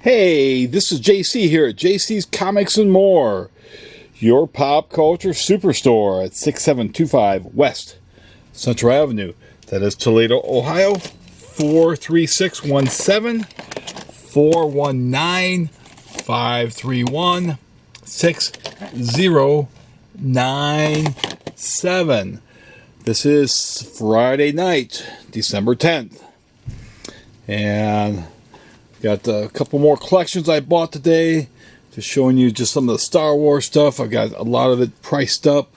Hey, this is JC here at JC's Comics and More, your pop culture superstore at 6725 West Central Avenue. That is Toledo, Ohio, 43617, 419-531-6097. This is Friday night, December 10th. And got a couple more collections I bought today. Just showing you just some of the Star Wars stuff. I got a lot of it priced up.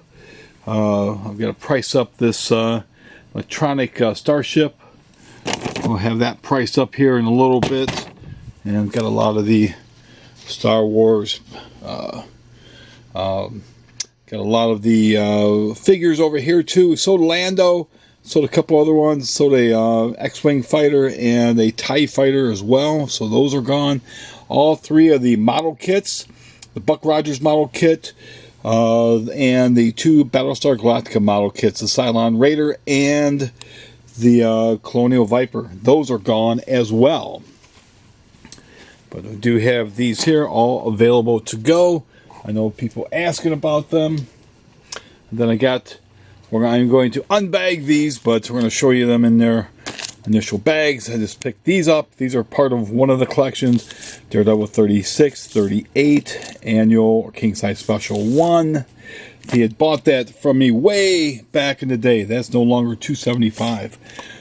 I've got to price up this electronic starship. We'll have that priced up here in a little bit. And I've got a lot of the Star Wars. Got a lot of the figures over here too. Sold Lando. Sold a couple other ones. Sold a X-Wing fighter and a TIE fighter as well. So those are gone. All three of the model kits. The Buck Rogers model kit. And the two Battlestar Galactica model kits. The Cylon Raider and the Colonial Viper. Those are gone as well. But I do have these here all available to go. I know people asking about them. And then I'm going to unbag these, but we're going to show you them in their initial bags. I just picked these up. These are part of one of the collections. Daredevil 36, 38, annual or king size special 1. He had bought that from me way back in the day. That's no longer $275.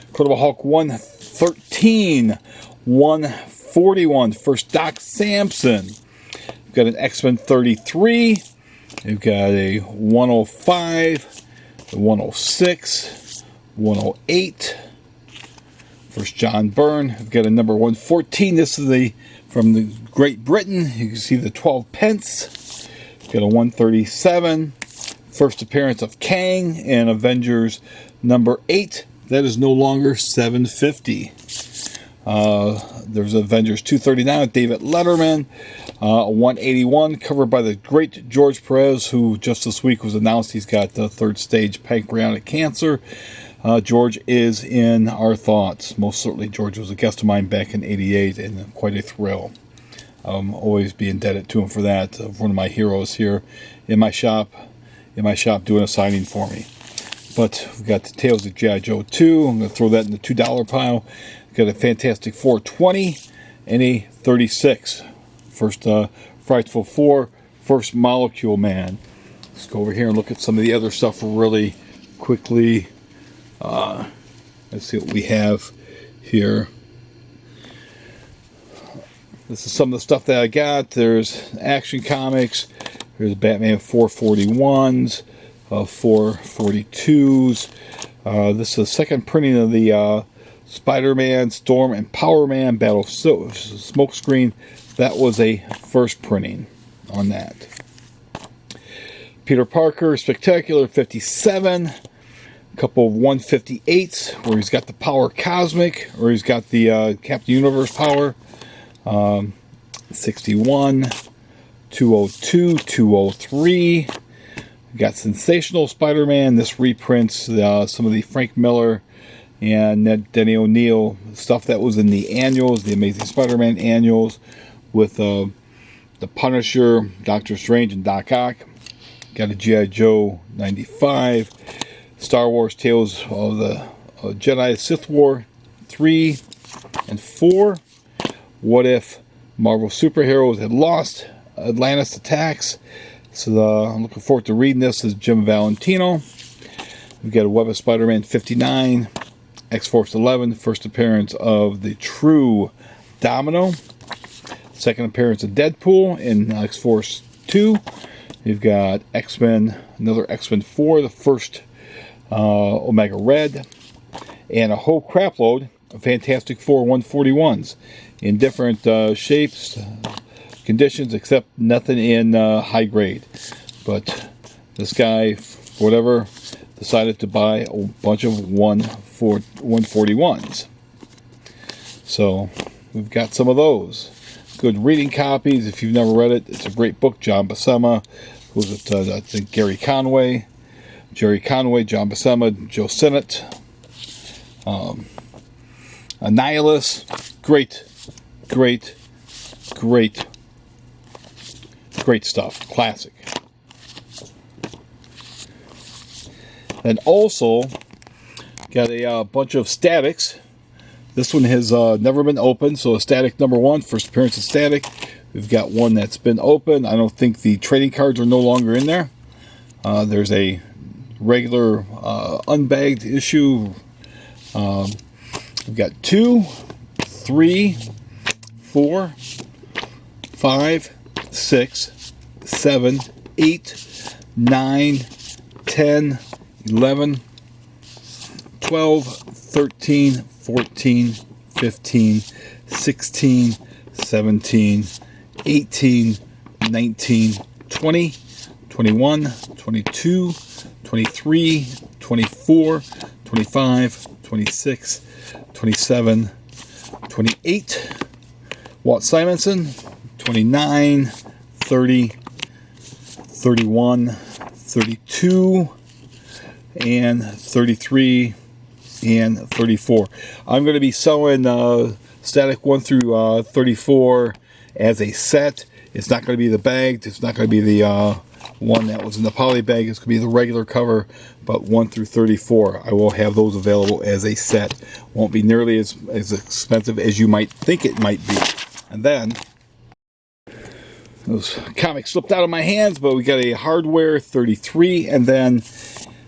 Incredible Hulk 113, 141. First Doc Samson. We've got an X-Men 33. We've got a 105. 106, 108. First John Byrne. I've got a number 114. This is from the Great Britain. You can see the 12 pence. Got a 137. First appearance of Kang in Avengers number 8. That is no longer $750. There's Avengers 239 with David Letterman. 181, covered by the great George Perez, who just this week was announced he's got the third stage pancreatic cancer. George is in our thoughts. Most certainly, George was a guest of mine back in '88, and quite a thrill. Always be indebted to him for that. One of my heroes here in my shop doing a signing for me. But we've got the Tales of G.I. Joe 2. I'm going to throw that in the $2 pile. Got a Fantastic Four 20 and a 36. First Frightful Four, First Molecule Man. Let's go over here and look at some of the other stuff really quickly. Let's see what we have here. This is some of the stuff that I got. There's Action Comics. There's Batman 441s, 442s. This is the second printing of the Spider-Man, Storm, and Power Man Battle Smokescreen. That was a first printing on that. Peter Parker, Spectacular 57. A couple of 158s where he's got the Power Cosmic, or he's got the Captain Universe power. 61. 202, 203. We got Sensational Spider-Man. This reprints some of the Frank Miller and Denny O'Neil stuff that was in the annuals, the Amazing Spider-Man annuals, with the Punisher, Doctor Strange, and Doc Ock. Got a G.I. Joe 95. Star Wars Tales of the Jedi Sith War 3 and 4. What if Marvel superheroes had lost? Atlantis Attacks. So I'm looking forward to reading this. This is Jim Valentino. We've got a Web of Spider-Man 59. X-Force 11. First appearance of the true Domino. Second appearance of Deadpool in X-Force 2. You've got X-Men, another X-Men 4, the first Omega Red, and a whole crapload of Fantastic Four 141s in different shapes, conditions, except nothing in high grade. But this guy, whatever, decided to buy a bunch of 141s. So we've got some of those. Good reading copies. If you've never read it, it's a great book. John Buscema, who's it? I think Jerry Conway, John Buscema, Joe Sinnott, Annihilus. Great Great stuff. Classic. And also got a bunch of statics. This one has never been opened, so a static number 1, first appearance of static. We've got one that's been opened. I don't think the trading cards are no longer in there. There's a regular unbagged issue. We've got 2, 3, 4, 5, 6, 7, 8, 9, 10, 11, 12, 13, 14, 15, 16, 17, 18, 19, 20, 21, 22, 23, 24, 25, 26, 27, 28, Walt Simonson, 29, 30, 31, 32, and 33, and 34. I'm going to be selling Static 1 through 34 as a set. It's not going to be the bagged. It's not going to be the one that was in the poly bag. It's going to be the regular cover, but 1 through 34. I will have those available as a set. Won't be nearly as expensive as you might think it might be. And then those comics slipped out of my hands, but we got a hardware 33, and then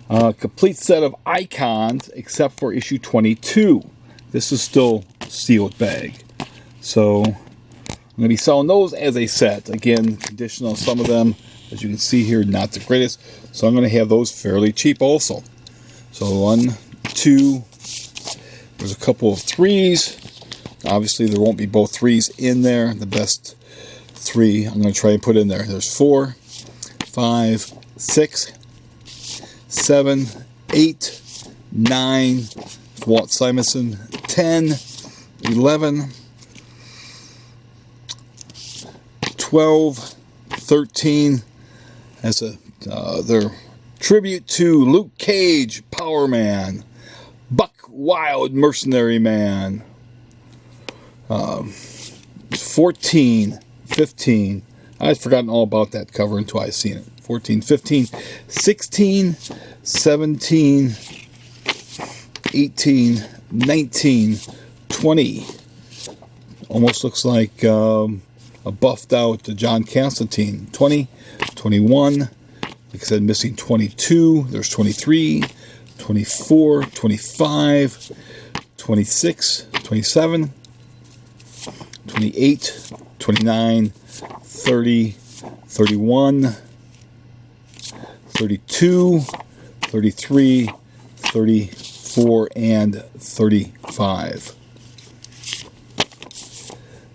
a complete set of icons except for issue 22. This is still sealed bag. So I'm going to be selling those as a set. Again, condition on some of them, as you can see here, not the greatest. So I'm going to have those fairly cheap also. So 1, 2, there's a couple of 3s. Obviously there won't be both 3s in there. The best 3 I'm going to try and put in there. There's 4, 5, 6, 7, 8, 9, Walt Simonson, 10, 11, 12, 13, as their tribute to Luke Cage, Power Man, Buck Wild, Mercenary Man, 14, 15, I'd forgotten all about that cover until I seen it, 14, 15, 16, 17, 18, 19, 20, almost looks like a buffed out John Constantine, 20, 21, like I said, missing 22, there's 23, 24, 25, 26, 27, 28, 29, 30, 31, 32, 33, 34, and 35.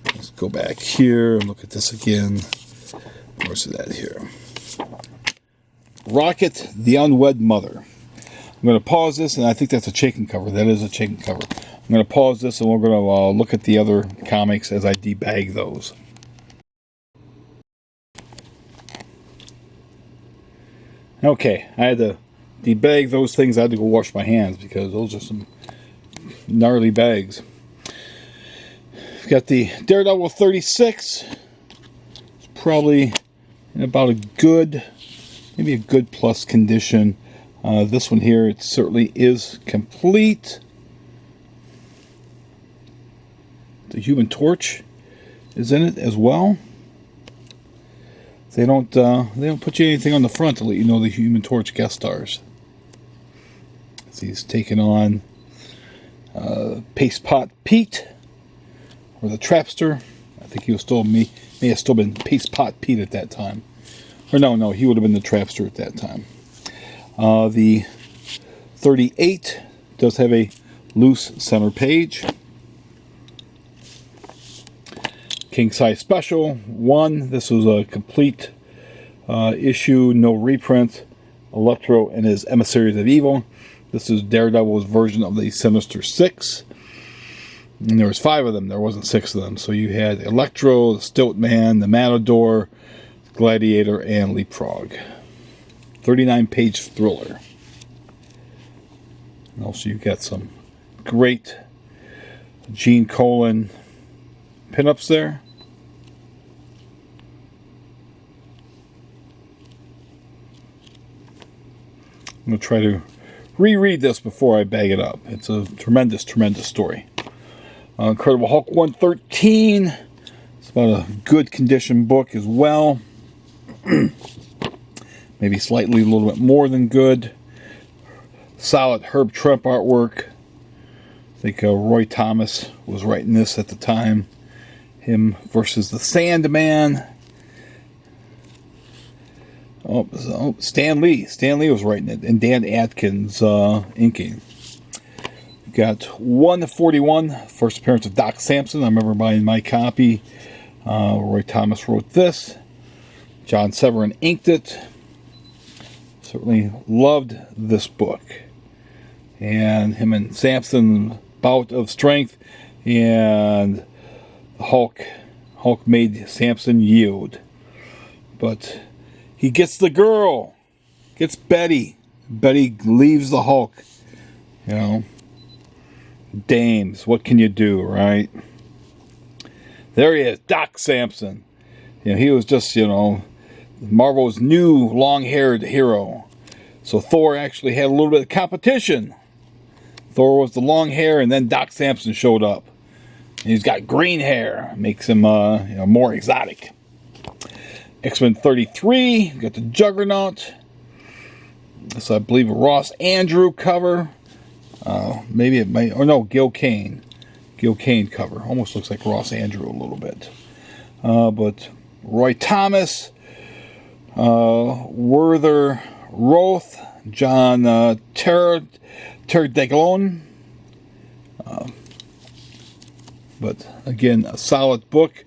Let's go back here and look at this again. Where's it at here? Rocket, the Unwed Mother. I'm going to pause this, and I think that's a chicken cover. That is a chicken cover. I'm going to pause this, and we're going to look at the other comics as I debag those. Okay, I had to debag those things. I had to go wash my hands because those are some gnarly bags. We've got the Daredevil 36. It's probably in about a good, maybe a good plus condition. This one here, it certainly is complete. The Human Torch is in it as well. They don't put you anything on the front to let you know the Human Torch guest stars. So he's taking on Paste Pot Pete, or the Trapster. I think he was still may have still been Paste Pot Pete at that time. Or no, he would have been the Trapster at that time. The 38 does have a loose center page. King Size Special 1. This was a complete issue, no reprint. Electro and his Emissaries of Evil. This is Daredevil's version of the Sinister Six. And there was 5 of them. There wasn't 6 of them. So you had Electro, the Stilt Man, the Matador, Gladiator, and Leapfrog. 39-page thriller. And also you've got some great Gene Colan pinups there. I'm going to try to reread this before I bag it up. It's a tremendous, tremendous story. Incredible Hulk 113. It's about a good condition book as well. Maybe slightly a little bit more than good. Solid Herb Trimpe artwork. I think Roy Thomas was writing this at the time. Him versus the Sandman. Oh, Stan Lee. Stan Lee was writing it. And Dan Atkins inking. Got 141. First appearance of Doc Samson. I remember buying my copy. Roy Thomas wrote this. John Severin inked it. Certainly loved this book. And him and Samson, bout of strength. And Hulk made Samson yield. But he gets the girl. Gets Betty. Betty leaves the Hulk. You know. Dames, what can you do, right? There he is, Doc Samson. You know, he was just, Marvel's new long-haired hero. So Thor actually had a little bit of competition. Thor was the long hair, and then Doc Samson showed up. And he's got green hair, makes him more exotic. X-Men 33, got the Juggernaut. This, I believe, a Ross Andrew cover. Maybe it might, or no, Gil Kane. Gil Kane cover. Almost looks like Ross Andrew a little bit. But Roy Thomas, Werther Roth, John Terdeglon. But again, a solid book.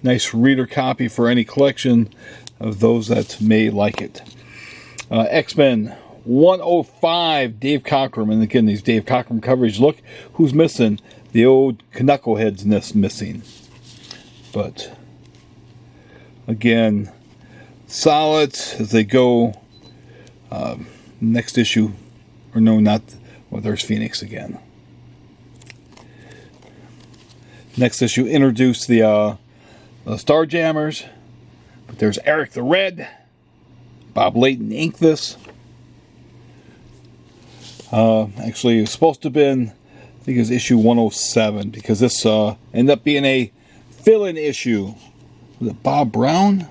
Nice reader copy for any collection of those that may like it. X-Men 105, Dave Cockrum. And again, these Dave Cockrum covers. Look who's missing. The old knucklehead's missing. But again, solid as they go. Next issue, or no, not. Well, there's Phoenix again. Next issue introduced the Starjammers. But there's Eric the Red. Bob Layton inked this. Actually, it was supposed to have been, I think it was issue 107, because this ended up being a fill-in issue. Was it Bob Brown?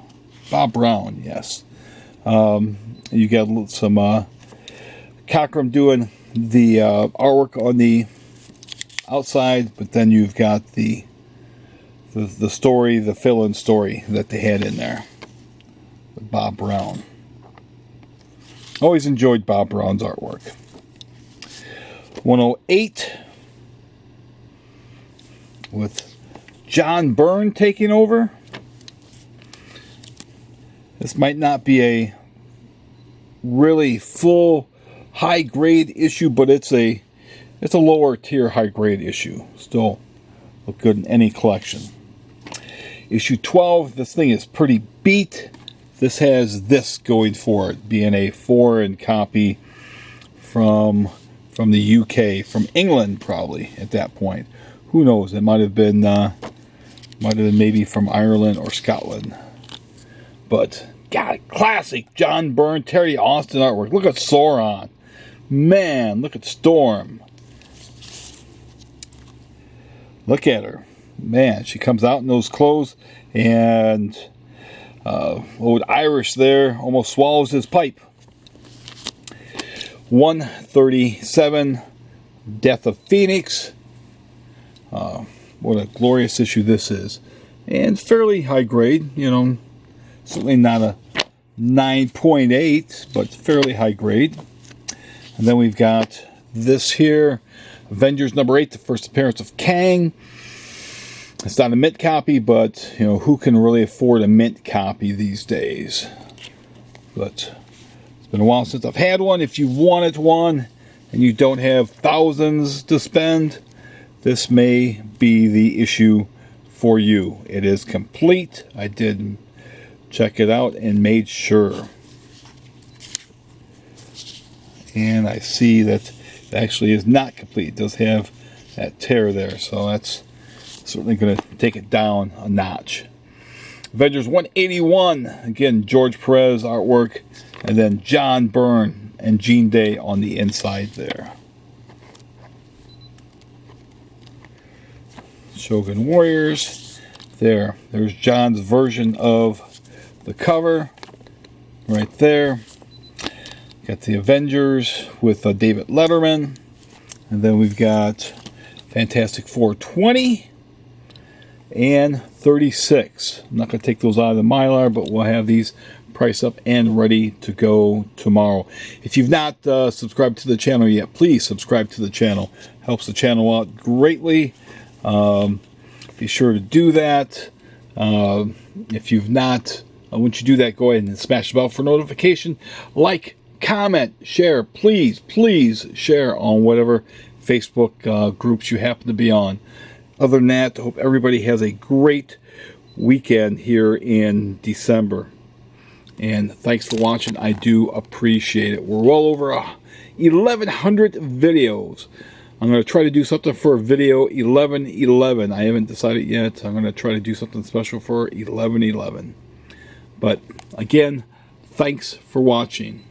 Bob Brown, yes. You got some Cockrum doing the artwork on the outside, but then you've got the story, the fill-in story that they had in there with Bob Brown. Always enjoyed Bob Brown's artwork. 108 with John Byrne taking over. This might not be a really full high grade issue, but it's a lower tier high grade issue. Still look good in any collection. Issue 12, this thing is pretty beat. This has this going for it, being a foreign copy from the UK, from England probably at that point. Who knows? It might have been maybe from Ireland or Scotland. But God, classic John Byrne, Terry Austin artwork. Look at Sauron. Man, look at Storm. Look at her. Man, she comes out in those clothes, and old Irish there almost swallows his pipe. 137, Death of Phoenix. What a glorious issue this is. And fairly high grade, certainly not a 9.8, but fairly high grade. And then we've got this here, Avengers number 8, the first appearance of Kang. It's not a mint copy, but who can really afford a mint copy these days? But it's been a while since I've had one. If you wanted one and you don't have thousands to spend, this may be the issue for you. It is complete. I did check it out and made sure. And I see that it actually is not complete. It does have that tear there, so that's certainly going to take it down a notch. Avengers 181, again, George Perez artwork, and then John Byrne and Jean Day on the inside there. Shogun Warriors. There's John's version of the cover right there. Got the Avengers with David Letterman. And then we've got Fantastic Four 20 and 36. I'm not going to take those out of the Mylar, but we'll have these priced up and ready to go tomorrow. If you've not subscribed to the channel yet, please subscribe to the channel. Helps the channel out greatly. Be sure to do that. If you've not, once you do that, go ahead and smash the bell for notification. Like, comment, share. Please share on whatever Facebook groups you happen to be on. Other than that, I hope everybody has a great weekend here in December. And thanks for watching. I do appreciate it. We're well over 1,100 videos. I'm going to try to do something for video 1111. I haven't decided yet. I'm going to try to do something special for 1111. But again, thanks for watching.